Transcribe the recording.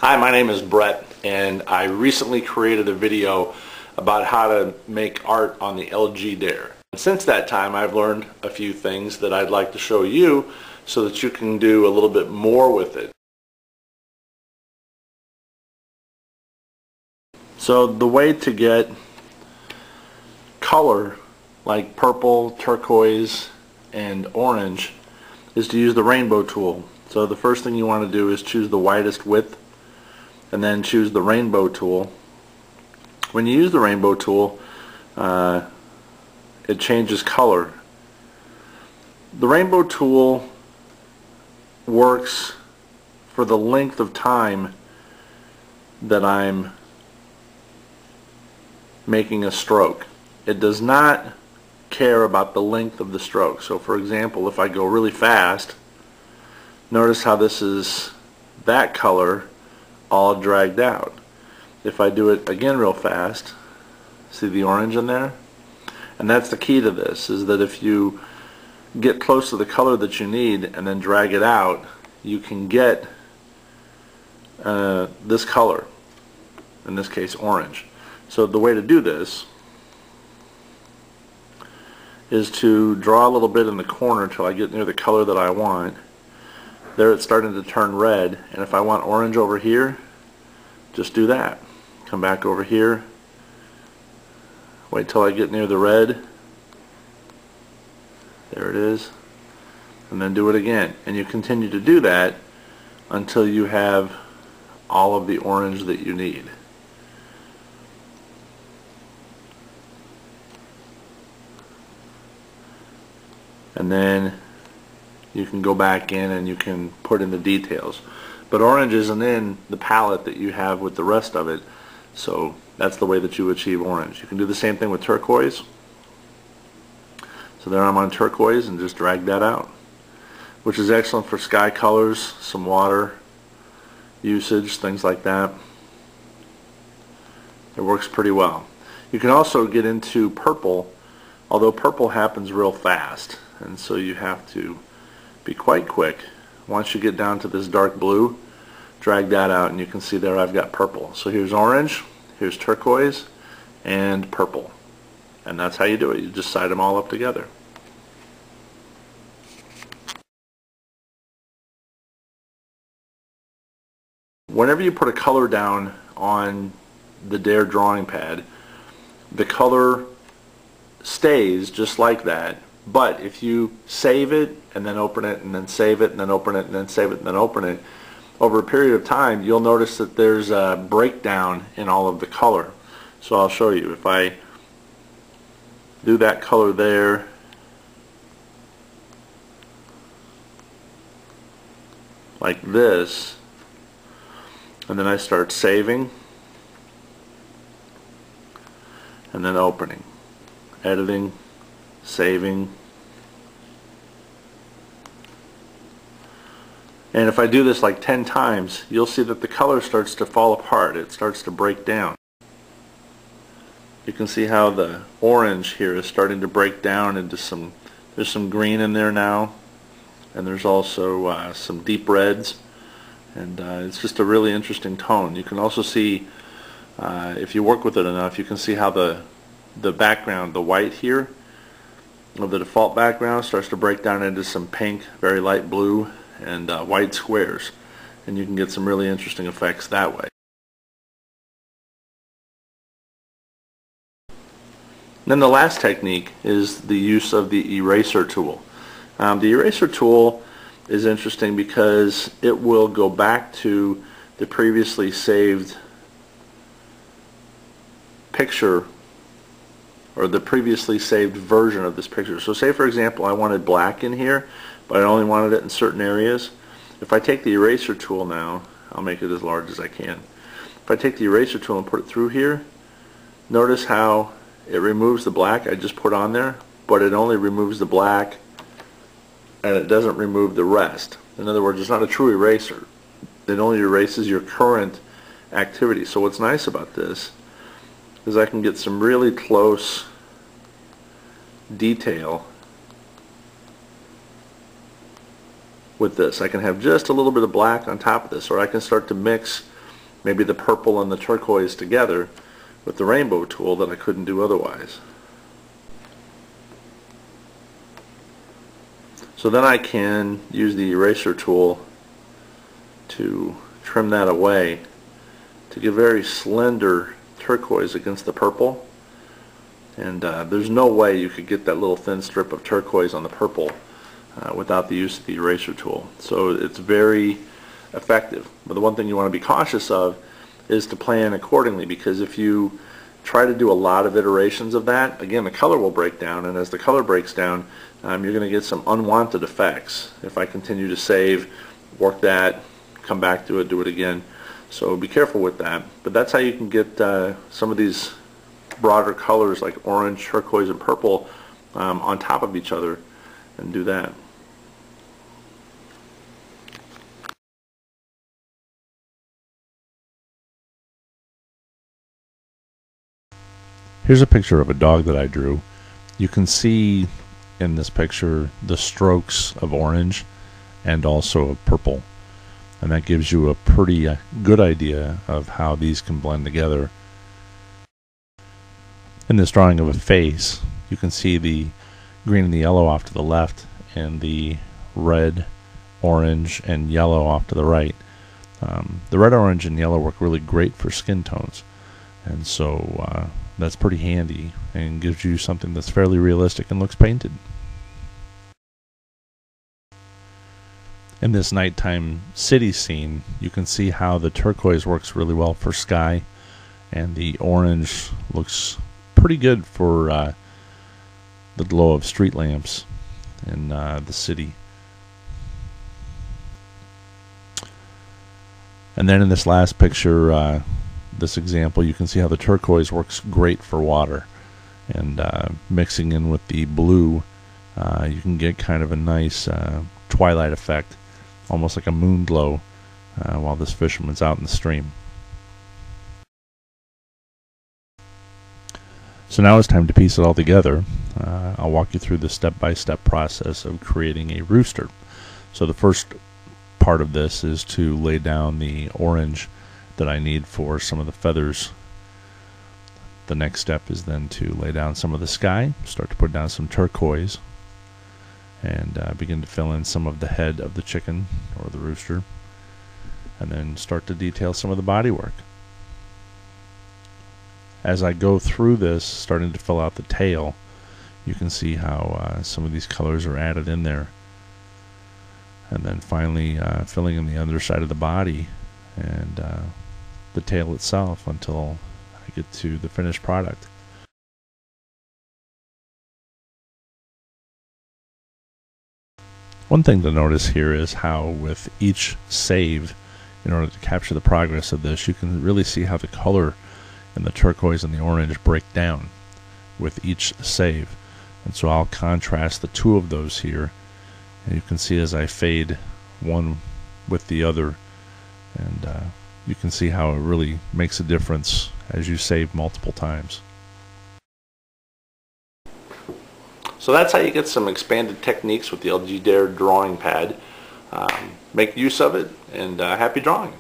Hi, my name is Brett, and I recently created a video about how to make art on the LG Dare. Since that time, I've learned a few things that I'd like to show you so that you can do a little bit more with it. So the way to get color like purple, turquoise, and orange is to use the rainbow tool. So the first thing you want to do is choose the widest width and then choose the rainbow tool. When you use the rainbow tool, it changes color. The rainbow tool works for the length of time that I'm making a stroke. It does not care about the length of the stroke. So for example, if I go really fast, notice how this is that color all dragged out. If I do it again real fast, see the orange in there? And that's the key to this, is that if you get close to the color that you need and then drag it out, you can get this color, in this case orange. So the way to do this is to draw a little bit in the corner until I get near the color that I want. There it's starting to turn red, and if I want orange over here, just do that. Come back over here, wait till I get near the red, there it is, and then do it again. And you continue to do that until you have all of the orange that you need. And then you can go back in and you can put in the details. But orange isn't in the palette that you have with the rest of it, so that's the way that you achieve orange. You can do the same thing with turquoise. So there I'm on turquoise and just drag that out, which is excellent for sky colors, some water usage, things like that. It works pretty well. You can also get into purple, although purple happens real fast, and so you have to be quite quick. Once you get down to this dark blue, drag that out and you can see there I've got purple. So here's orange, here's turquoise, and purple. And that's how you do it. You just side them all up together. Whenever you put a color down on the Dare drawing pad, the color stays just like that. But if you save it and then open it and then save it and then open it and then save it and then open it, over a period of time you'll notice that there's a breakdown in all of the color. So I'll show you. If I do that color there, like this, and then I start saving and then opening, editing, saving. And if I do this like 10 times, you'll see that the color starts to fall apart. It starts to break down. You can see how the orange here is starting to break down into there's some green in there now, and there's also some deep reds, and it's just a really interesting tone. You can also see, if you work with it enough, you can see how the background, the white here, of the default background starts to break down into some pink, very light blue, and white squares, and you can get some really interesting effects that way. Then the last technique is the use of the eraser tool. The eraser tool is interesting because it will go back to the previously saved picture, or the previously saved version of this picture. So say for example I wanted black in here, but I only wanted it in certain areas. If I take the eraser tool now, I'll make it as large as I can. If I take the eraser tool and put it through here, notice how it removes the black I just put on there, but it only removes the black and it doesn't remove the rest. In other words, it's not a true eraser. It only erases your current activity. So what's nice about this is I can get some really close detail with this. I can have just a little bit of black on top of this, or I can start to mix maybe the purple and the turquoise together with the rainbow tool that I couldn't do otherwise. So then I can use the eraser tool to trim that away to get very slender turquoise against the purple. And there's no way you could get that little thin strip of turquoise on the purple without the use of the eraser tool. So it's very effective. But the one thing you want to be cautious of is to plan accordingly, because if you try to do a lot of iterations of that, again, the color will break down, and as the color breaks down, you're going to get some unwanted effects if I continue to save, work that, come back to it, do it again. So be careful with that. But that's how you can get some of these broader colors like orange, turquoise, and purple on top of each other, and do that. Here's a picture of a dog that I drew. You can see in this picture the strokes of orange and also of purple, and that gives you a pretty good idea of how these can blend together. In this drawing of a face, you can see the green and the yellow off to the left and the red, orange, and yellow off to the right. The red, orange, and yellow work really great for skin tones, and so that's pretty handy and gives you something that's fairly realistic and looks painted. In this nighttime city scene, you can see how the turquoise works really well for sky, and the orange looks pretty good for the glow of street lamps in the city. And then in this last picture, this example, you can see how the turquoise works great for water, and mixing in with the blue, you can get kind of a nice twilight effect, almost like a moon glow while this fisherman's out in the stream. So now it's time to piece it all together. I'll walk you through the step-by-step process of creating a rooster. So the first part of this is to lay down the orange that I need for some of the feathers. The next step is then to lay down some of the sky, start to put down some turquoise, and begin to fill in some of the head of the chicken or the rooster, and then start to detail some of the body work. As I go through this, starting to fill out the tail, you can see how some of these colors are added in there, and then finally filling in the underside of the body and the tail itself until I get to the finished product. One thing to notice here is how with each save, in order to capture the progress of this, you can really see how the color in the turquoise and the orange break down with each save. And so I'll contrast the two of those here, and you can see as I fade one with the other, and you can see how it really makes a difference as you save multiple times. So that's how you get some expanded techniques with the LG Dare drawing pad. Make use of it, and happy drawing.